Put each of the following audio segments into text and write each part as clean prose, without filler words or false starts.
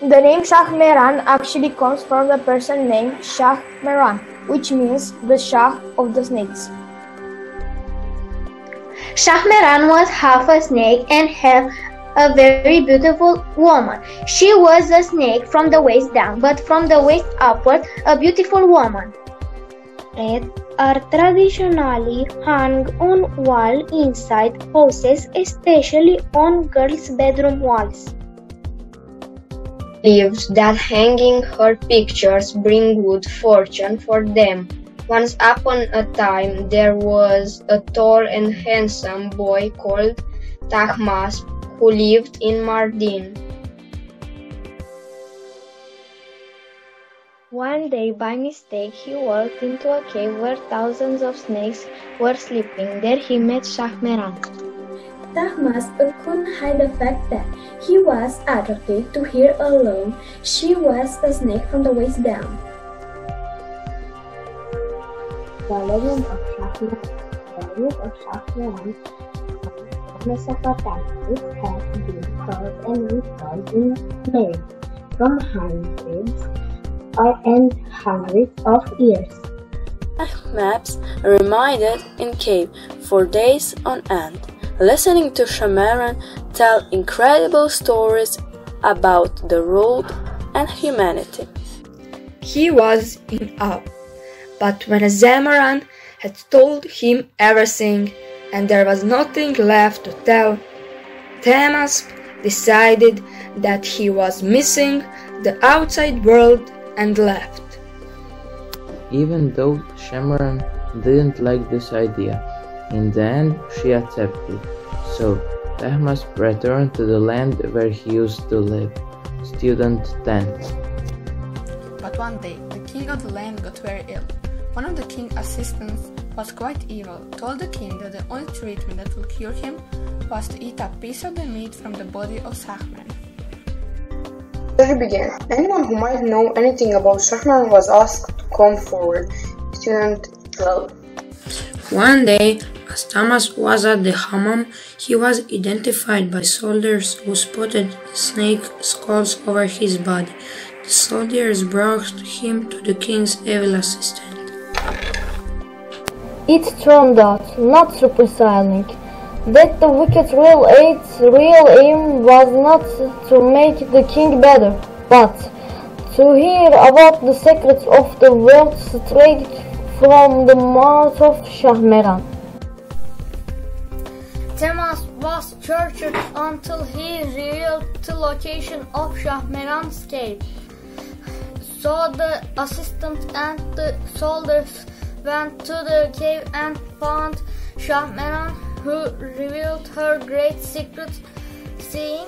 The name Şahmeran actually comes from the person named Şahmeran, which means the Shah of the snakes. Şahmeran was half a snake and half a very beautiful woman. She was a snake from the waist down, but from the waist upward, a beautiful woman. It are traditionally hung on wall inside houses, especially on girls' bedroom walls. Believes that hanging her pictures bring good fortune for them. Once upon a time there was a tall and handsome boy called Tahmas who lived in Mardin. One day, by mistake, he walked into a cave where thousands of snakes were sleeping. There he met Şahmeran. Tahmas couldn't hide the fact that he was attracted to her alone. She was a snake from the waist down. The legend of Şahmeran Mesopotamians has been told and retold in myths from hundreds of years. Maps remained in cave for days on end, listening to Şahmeran tell incredible stories about the world and humanity. He was in awe, but when Şahmeran had told him everything and there was nothing left to tell, Tahmas decided that he was missing the outside world and left. Even though Şahmeran didn't like this idea, in the end she accepted. So Tahmas returned to the land where he used to live, student tent. But one day the king of the land got very ill. One of the king's assistants was quite evil, told the king that the only treatment that would cure him was to eat a piece of the meat from the body of Şahmeran. The story began. Anyone who might know anything about Şahmeran was asked to come forward. Student 12. One day, as Tahmas was at the hammam, he was identified by soldiers who spotted snake skulls over his body. The soldiers brought him to the king's evil assistant. It turned out, not surprisingly, that the wicked's real aim was not to make the king better, but to hear about the secrets of the world straight from the mouth of Şahmeran. Tahmas was tortured until he revealed the location of Şahmeran's cave. So the assistant and the soldiers went to the cave and found Şahmeran, who revealed her great secret, saying,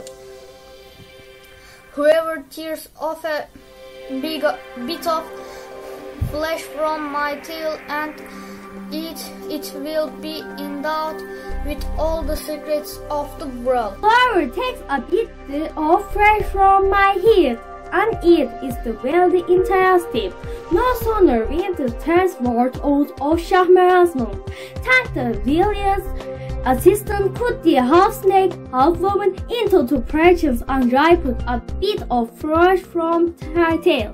"Whoever tears off a bit of flesh from my tail and eats it will be endowed with all the secrets of the world. Whoever takes a bit of flesh from my head and eat is the wealthy entire step." No sooner did the tenth word out of Şahmeran's mouth than the village assistant put the half snake, half woman into the precious and ripened a bit of flesh from her tail.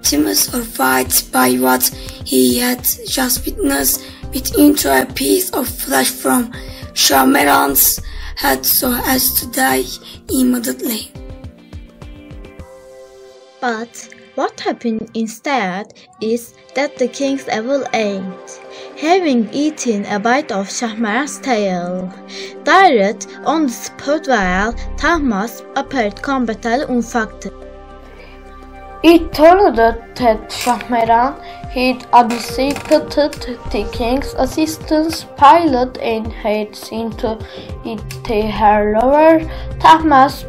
Tahmas, horrified by what he had just witnessed, bit into a piece of flesh from Şahmeran's head so as to die immediately. But what happened instead is that the king's evil aim, having eaten a bite of Şahmeran's tail, died on the spot while Tahmas appeared completely unaffected. It turned out that Şahmeran had abdicated the king's assistant's pilot and had seen to it her lover. Tahmas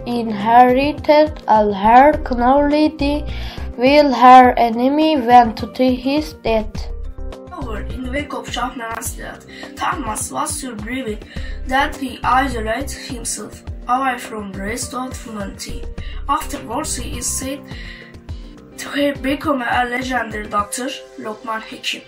inherited all her knowledge while her enemy went to his death. However, in the wake of Şahmeran's death, Tahmas was so grieved that he isolated himself away from the rest of humanity. Afterwards, he is said to have become a legendary doctor, Lokman Hekim.